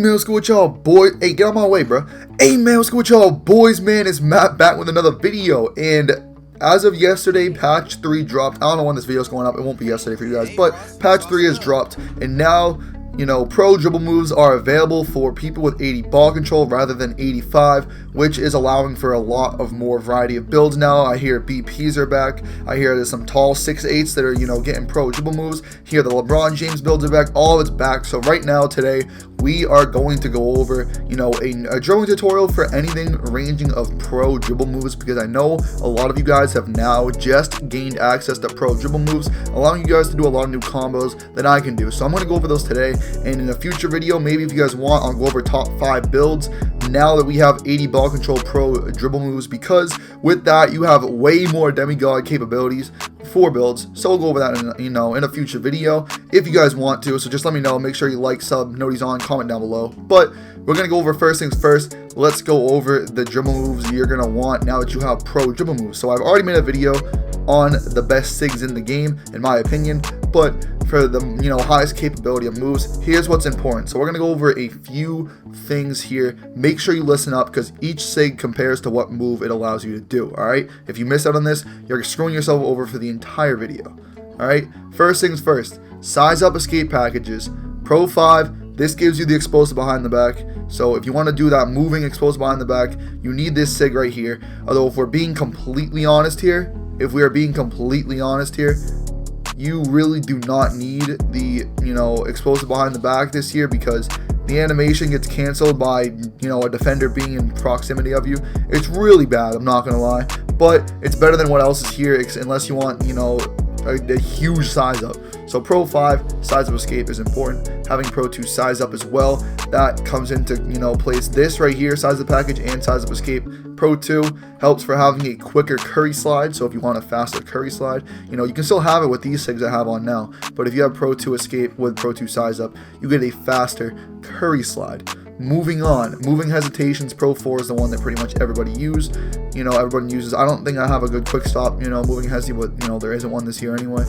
man, what's good with y'all, boy? Hey, get out of my way, bro. Hey, man, what's good with y'all, boys, man? It's Matt back with another video. And as of yesterday, patch 3 dropped. I don't know when this video is going up. It won't be yesterday for you guys, but patch 3 has dropped. And now, you know, pro dribble moves are available for people with 80 ball control rather than 85, which is allowing for a lot of more variety of builds now. I hear BPs are back. I hear there's some tall 6'8s that are, you know, getting pro dribble moves. Here the LeBron James builds are back. All of it's back. So right now, today, we are going to go over, you know, a dribbling tutorial for anything ranging of pro dribble moves, because I know a lot of you guys have now just gained access to pro dribble moves, allowing you guys to do a lot of new combos that I can do. So I'm going to go over those today, and in a future video, maybe if you guys want, I'll go over top 5 builds now that we have 80 ball control pro dribble moves, because with that you have way more demigod capabilities for builds. So we'll go over that in, you know, in a future video if you guys want to. So just let me know. Make sure you like, sub, noties on, comment down below. But we're gonna go over first things first. Let's go over the dribble moves you're gonna want now that you have pro dribble moves. So I've already made a video on the best SIGs in the game, in my opinion, but for the, you know, highest capability of moves, here's what's important. So we're gonna go over a few things here. Make sure you listen up, because each SIG compares to what move it allows you to do. All right, if you miss out on this, you're screwing yourself over for the entire video. All right, first things first, size up escape packages. Pro 5, this gives you the explosive behind the back. So if you want to do that moving explosive behind the back, you need this SIG right here. Although if we're being completely honest here, you really do not need the, you know, explosive behind the back this year, because the animation gets canceled by, you know, a defender being in proximity of you. It's really bad, I'm not gonna lie, but it's better than what else is here, unless you want, you know, a huge size up. So Pro 5, size up escape is important. Having Pro 2 size up as well, that comes into, you know, place. This right here, size up package and size up escape. Pro 2 helps for having a quicker curry slide. So if you want a faster curry slide, you know, you can still have it with these SIGs I have on now, but if you have Pro 2 escape with Pro 2 size up, you get a faster curry slide. Moving on, moving hesitations. Pro 4 is the one that pretty much everybody uses. You know, everyone uses. I don't think I have a good quick stop, you know, moving hesi, but you know, there isn't one this year anyway.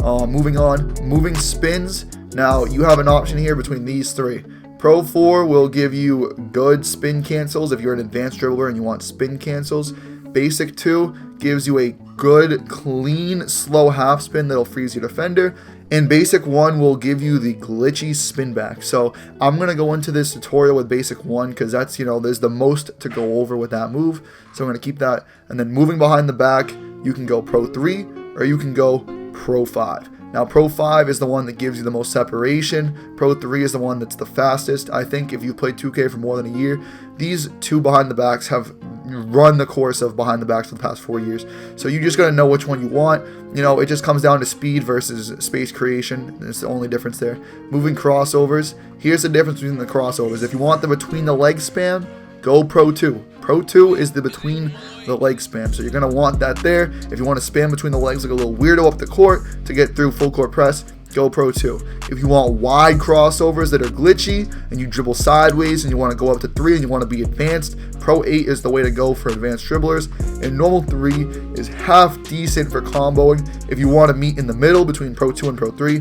Moving on, moving spins. Now you have an option here between these three. Pro 4 will give you good spin cancels if you're an advanced dribbler and you want spin cancels. Basic 2 gives you a good, clean, slow half spin that'll freeze your defender. And Basic 1 will give you the glitchy spin back. So I'm going to go into this tutorial with Basic 1 because that's, you know, there's the most to go over with that move. So I'm going to keep that. And then moving behind the back, you can go Pro 3 or you can go Pro 5. Now, Pro 5 is the one that gives you the most separation. Pro 3 is the one that's the fastest. I think if you played 2K for more than a year, these two behind the backs have run the course of behind the backs for the past 4 years. So you just gotta know which one you want. You know, it just comes down to speed versus space creation. It's the only difference there. Moving crossovers. Here's the difference between the crossovers. If you want the between the leg spam, go Pro 2. Pro 2 is the between the leg spam, so you're going to want that there. If you want to spam between the legs like a little weirdo up the court to get through full court press, go Pro 2. If you want wide crossovers that are glitchy and you dribble sideways and you want to go up to 3 and you want to be advanced, Pro 8 is the way to go for advanced dribblers. And normal 3 is half decent for comboing. If you want to meet in the middle between Pro 2 and Pro 3,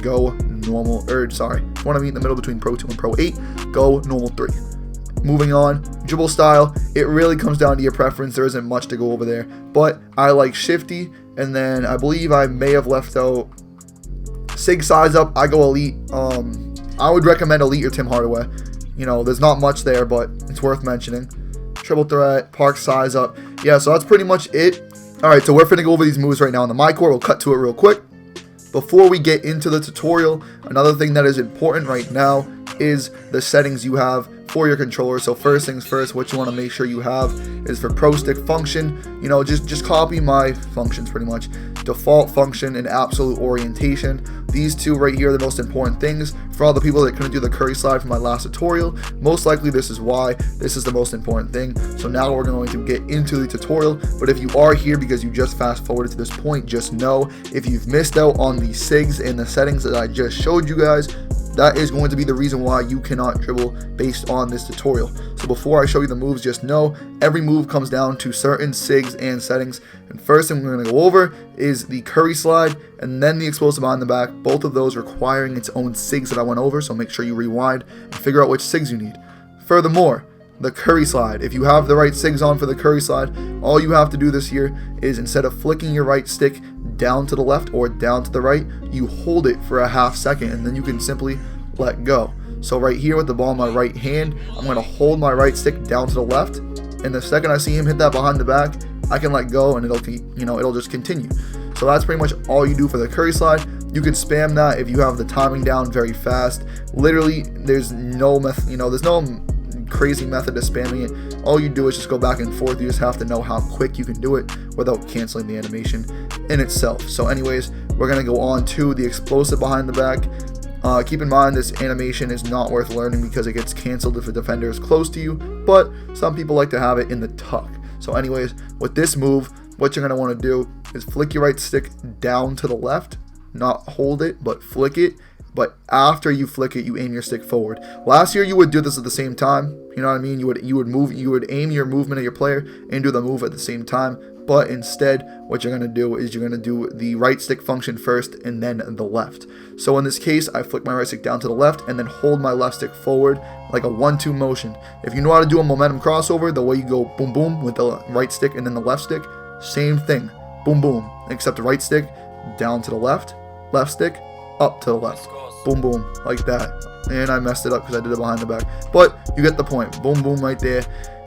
go normal, if you want to meet in the middle between Pro 2 and Pro 8, go normal 3. Moving on, dribble style, it really comes down to your preference. There isn't much to go over there, but I like shifty, and then I believe I may have left out SIG size up. I go elite. I would recommend elite or Tim Hardaway. You know, there's not much there, but it's worth mentioning. Triple threat, park size up. Yeah, so that's pretty much it. All right, so we're finna go over these moves right now on the MyPark. We'll cut to it real quick. Before we get into the tutorial, another thing that is important right now is the settings you have for your controller. So first things first, what you want to make sure you have is for Pro Stick function. You know, just copy my functions pretty much. Default function and absolute orientation. These two right here are the most important things for all the people that couldn't do the curry slide from my last tutorial. Most likely this is why this is the most important thing. So now we're going to get into the tutorial. But if you are here because you just fast forwarded to this point, just know if you've missed out on the SIGs and the settings that I just showed you guys, that is going to be the reason why you cannot dribble based on this tutorial. So before I show you the moves, just know every move comes down to certain SIGs and settings. And first thing we're going to go over is the curry slide and then the explosive behind the back, both of those requiring its own SIGs that I went over, so make sure you rewind and figure out which SIGs you need. Furthermore, the curry slide, if you have the right SIGs on for the curry slide, all you have to do this here is, instead of flicking your right stick down to the left or down to the right, you hold it for a half second and then you can simply let go. So right here with the ball in my right hand, I'm going to hold my right stick down to the left, and the second I see him hit that behind the back, I can let go and it'll just continue. So that's pretty much all you do for the curry slide. You can spam that if you have the timing down very fast. Literally, there's no there's no crazy method of spamming it. All you do is just go back and forth. You just have to know how quick you can do it without canceling the animation in itself. So anyways, we're going to go on to the explosive behind the back. Keep in mind, this animation is not worth learning because it gets canceled if a defender is close to you, but some people like to have it in the tuck. So anyways, with this move, what you're going to want to do is flick your right stick down to the left, not hold it, but flick it. But after you flick it, you aim your stick forward. Last year you would do this at the same time. You know what I mean? You would aim your movement at your player and do the move at the same time. But instead, what you're going to do is you're going to do the right stick function first and then the left. So in this case, I flick my right stick down to the left and then hold my left stick forward like a 1-2 motion. If you know how to do a momentum crossover, the way you go boom boom with the right stick and then the left stick, same thing, boom boom, except the right stick down to the left stick up to the left, boom boom, like that. And I messed it up because I did it behind the back, but you get the point. Boom boom right there.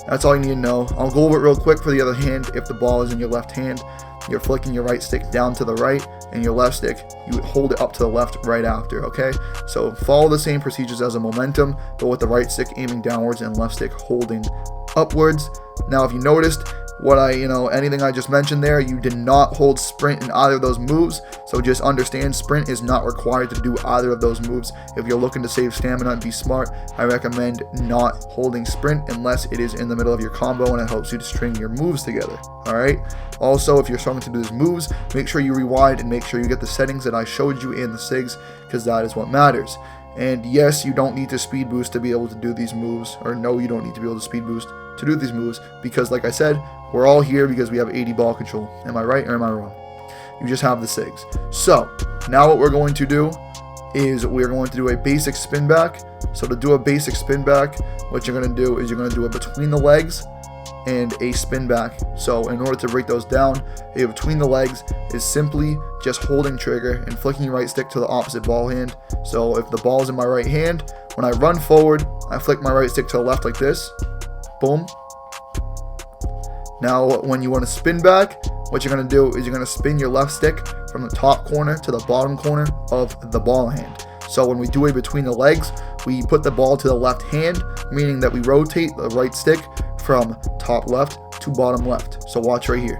That's all you need to know. I'll go over it real quick for the other hand. If the ball is in your left hand, you're flicking your right stick down to the right, and your left stick, you hold it up to the left right after, okay? So follow the same procedures as a momentum, but with the right stick aiming downwards and left stick holding upwards. Now, if you noticed, anything I just mentioned there, you did not hold sprint in either of those moves, so just understand sprint is not required to do either of those moves. If you're looking to save stamina and be smart, I recommend not holding sprint unless it is in the middle of your combo and it helps you to string your moves together. Alright, also if you're starting to do these moves, make sure you rewind and make sure you get the settings that I showed you in the SIGs, because that is what matters. And yes, you don't need to speed boost to be able to do these moves, or no, you don't need to be able to speed boost to do these moves, because like I said, we're all here because we have 80 ball control. Am I right or am I wrong? You just have the SIGs. So now what we're going to do is we're going to do a basic spin back. So to do a basic spin back, what you're going to do is you're going to do it between the legs and a spin back. So in order to break those down, a between the legs is simply just holding trigger and flicking your right stick to the opposite ball hand. So if the ball is in my right hand, when I run forward, I flick my right stick to the left like this. Boom. Now when you want to spin back, what you're going to do is you're going to spin your left stick from the top corner to the bottom corner of the ball hand. So when we do it between the legs, we put the ball to the left hand, meaning that we rotate the right stick from top left to bottom left. So watch right here.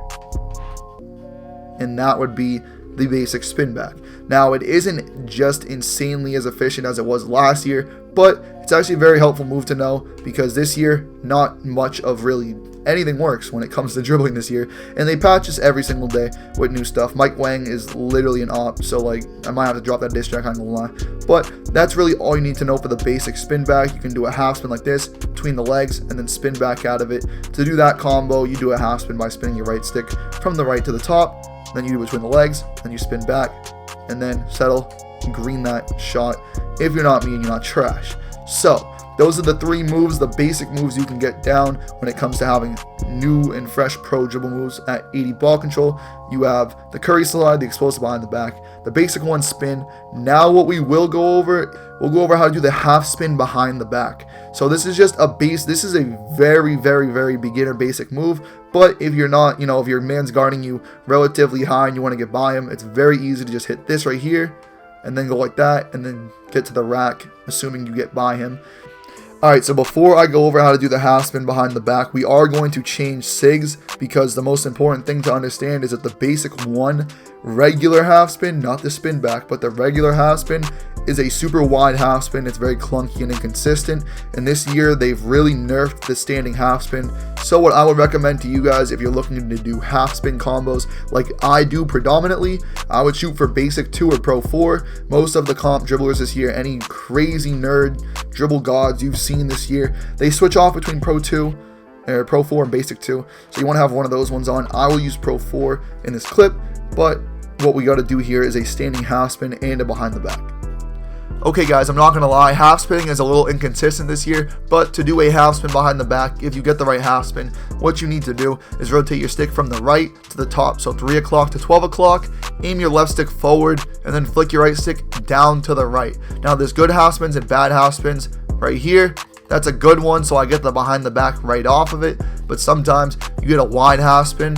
And that would be the basic spin back. Now it isn't just insanely as efficient as it was last year, but it's actually a very helpful move to know, because this year not much of really anything works when it comes to dribbling this year, and they patch this every single day with new stuff. Mike Wang is literally an op, so like I might have to drop that diss track, I'm not gonna lie, but that's really all you need to know for the basic spin back. You can do a half spin like this between the legs and then spin back out of it. To do that combo, you do a half spin by spinning your right stick from the right to the top, then you do between the legs, then you spin back, and then settle, green that shot. If you're not me and you're not trash. So those are the three moves, the basic moves you can get down when it comes to having new and fresh pro dribble moves at 80 ball control. You have the curry slide, the explosive behind the back, the basic one spin. Now what we will go over, we'll go over how to do the half spin behind the back. So this is just a base, this is a very, very, very beginner basic move. But if you're not, if your man's guarding you relatively high and you want to get by him, it's very easy to just hit this right here and then go like that and then get to the rack, assuming you get by him. Alright, so before I go over how to do the half spin behind the back, we are going to change SIGs, because the most important thing to understand is that the basic one regular half spin, not the spin back, but the regular half spin is a super wide half spin. It's very clunky and inconsistent, and this year they've really nerfed the standing half spin. So what I would recommend to you guys, if you're looking to do half spin combos like I do predominantly, I would shoot for basic 2 or pro 4. Most of the comp dribblers this year, any crazy nerd dribble gods you've seen this year, they switch off between pro 2 or pro 4 and basic 2, so you want to have one of those ones on. I will use pro 4 in this clip, but what we got to do here is a standing half spin and a behind the back. Okay guys, I'm not going to lie, half spinning is a little inconsistent this year, but to do a half spin behind the back, if you get the right half spin, what you need to do is rotate your stick from the right to the top, so 3 o'clock to 12 o'clock, aim your left stick forward, and then flick your right stick down to the right. Now there's good half spins and bad half spins. Right here, that's a good one, so I get the behind the back right off of it, but sometimes you get a wide half spin.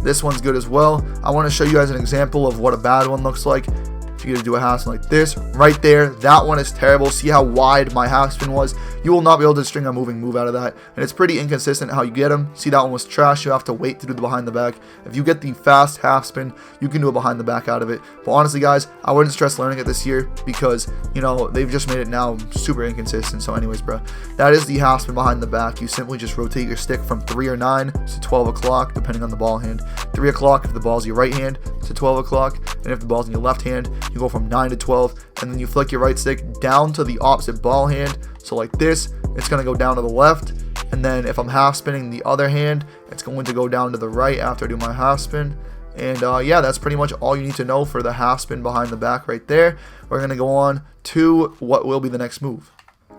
This one's good as well. I want to show you guys an example of what a bad one looks like. If you're going to do a half spin like this, right there, that one is terrible. See how wide my half spin was? You will not be able to string a moving move out of that, and it's pretty inconsistent how you get them. See, that one was trash. You have to wait to do the behind the back. If you get the fast half spin, you can do a behind the back out of it. But honestly guys, I wouldn't stress learning it this year because, you know, they've just made it now super inconsistent. So anyways, bro, that is the half spin behind the back. You simply just rotate your stick from 3 or 9 to 12 o'clock depending on the ball hand. 3 o'clock if the ball's your right hand to 12 o'clock, and if the ball's in your left hand, you go from 9 to 12, and then you flick your right stick down to the opposite ball hand. So like this, it's going to go down to the left, and then if I'm half spinning the other hand, it's going to go down to the right after I do my half spin. And yeah, that's pretty much all you need to know for the half spin behind the back right there. We're going to go on to what will be the next move.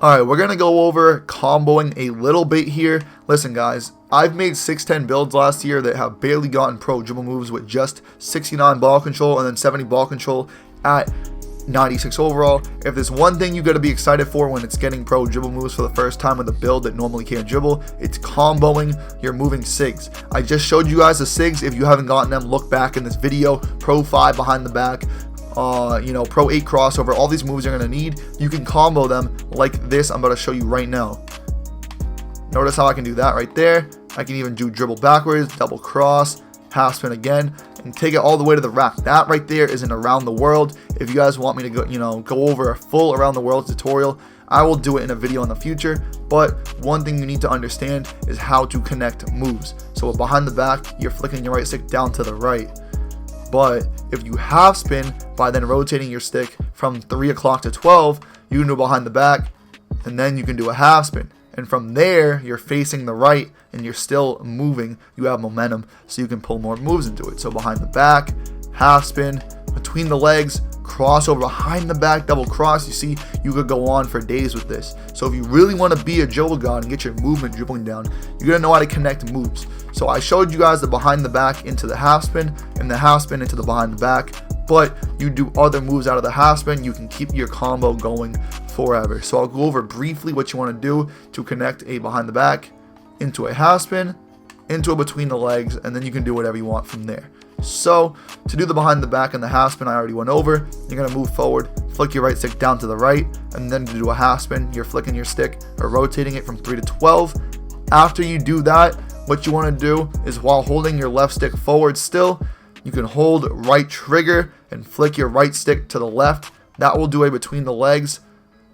Alright, we're going to go over comboing a little bit here. Listen guys, I've made 610 builds last year that have barely gotten pro dribble moves with just 69 ball control and then 70 ball control at 96 overall. If there's one thing you got to be excited for when it's getting pro dribble moves for the first time with a build that normally can't dribble, it's comboing your moving SIGs. I just showed you guys the SIGs. If you haven't gotten them, look back in this video. Pro 5 behind the back, you know, pro 8 crossover, all these moves you're going to need. You can combo them like this I'm about to show you right now. Notice how I can do that right there. I can even do dribble backwards, double cross, half spin again, and take it all the way to the rack. That right there is an around the world. If you guys want me to go, you know, go over a full around the world tutorial, I will do it in a video in the future. But one thing you need to understand is how to connect moves. So behind the back, you're flicking your right stick down to the right. But if you half spin by then rotating your stick from 3 o'clock to 12, you can do behind the back, and then you can do a half spin. And from there, you're facing the right and you're still moving. You have momentum, so you can pull more moves into it. So behind the back, half spin, between the legs, crossover, behind the back, double cross. You see, you could go on for days with this. So if you really want to be a dribble god and get your movement dribbling down, you're going to know how to connect moves. So I showed you guys the behind the back into the half spin and the half spin into the behind the back. But you do other moves out of the half spin, you can keep your combo going forever. So I'll go over briefly what you want to do to connect a behind the back into a half spin, into a between the legs, and then you can do whatever you want from there. So to do the behind the back and the half spin, I already went over. You're going to move forward, flick your right stick down to the right, and then to do a half spin, you're flicking your stick or rotating it from 3 to 12. After you do that, what you want to do is while holding your left stick forward still, you can hold right trigger and flick your right stick to the left. That will do a between the legs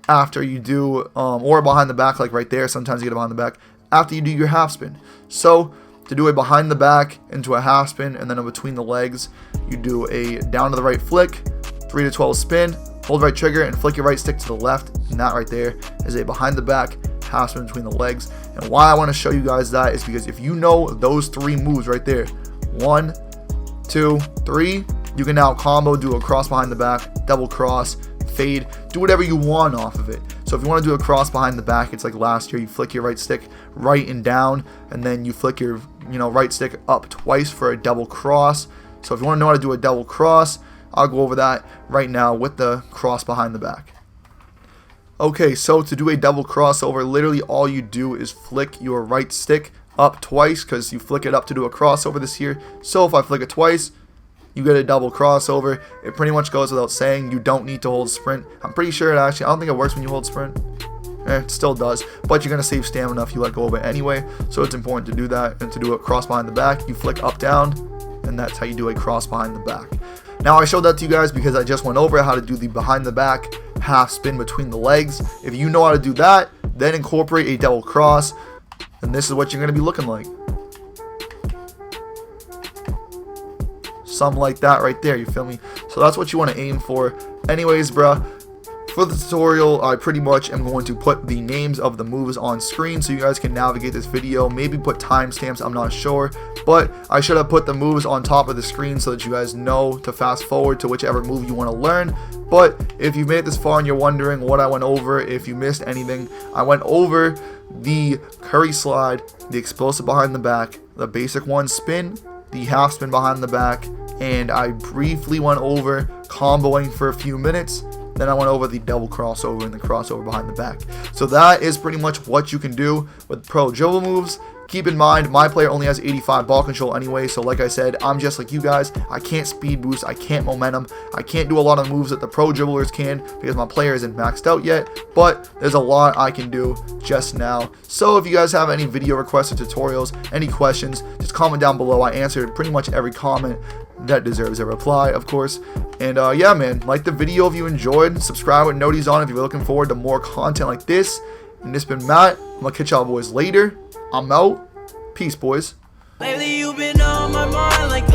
after you do, or behind the back like right there. Sometimes you get a behind the back after you do your half spin. So to do a behind the back into a half spin and then a between the legs, you do a down to the right flick, 3 to 12 spin, hold right trigger and flick your right stick to the left. And that right there is a behind the back half spin between the legs. And why I want to show you guys that is because if you know those 3 moves right there, 1, 2, 3, you can now combo, do a cross behind the back, double cross, fade, do whatever you want off of it. So if you want to do a cross behind the back, it's like last year, you flick your right stick right and down, and then you flick your right stick up twice for a double cross. So if you want to know how to do a double cross, I'll go over that right now with the cross behind the back. Okay, so to do a double crossover, literally all you do is flick your right stick up twice because you flick it up to do a crossover this year. So if I flick it twice, you get a double crossover. It pretty much goes without saying. You don't need to hold sprint. I'm pretty sure it actually, I don't think it works when you hold sprint. It still does, but you're going to save stamina if you let go of it anyway. So it's important to do that. And to do a cross behind the back, you flick up down and that's how you do a cross behind the back. Now I showed that to you guys because I just went over how to do the behind the back half spin between the legs. If you know how to do that, then incorporate a double cross, and this is what you're going to be looking like. Something like that right there, you feel me? So that's what you want to aim for. Anyways, bruh, for the tutorial, I pretty much am going to put the names of the moves on screen so you guys can navigate this video. Maybe put timestamps, I'm not sure, but I should have put the moves on top of the screen so that you guys know to fast forward to whichever move you want to learn. But if you've made it this far and you're wondering what I went over, if you missed anything, I went over the curry slide, the explosive behind the back, the basic one spin, the half spin behind the back, and I briefly went over comboing for a few minutes. Then I went over the double crossover and the crossover behind the back. So that is pretty much what you can do with pro dribble moves. Keep in mind, my player only has 85 ball control anyway, so like I said, I'm just like you guys. I can't speed boost, I can't momentum, I can't do a lot of moves that the pro dribblers can because my player isn't maxed out yet, but there's a lot I can do just now. So if you guys have any video requests or tutorials, any questions, just comment down below. I answered pretty much every comment that deserves a reply, of course. And yeah, man, like the video if you enjoyed, subscribe with noties on if you're looking forward to more content like this. And this been Matt. I'm gonna catch y'all boys later. I'm out. Peace, boys. Lately you've been on my mind like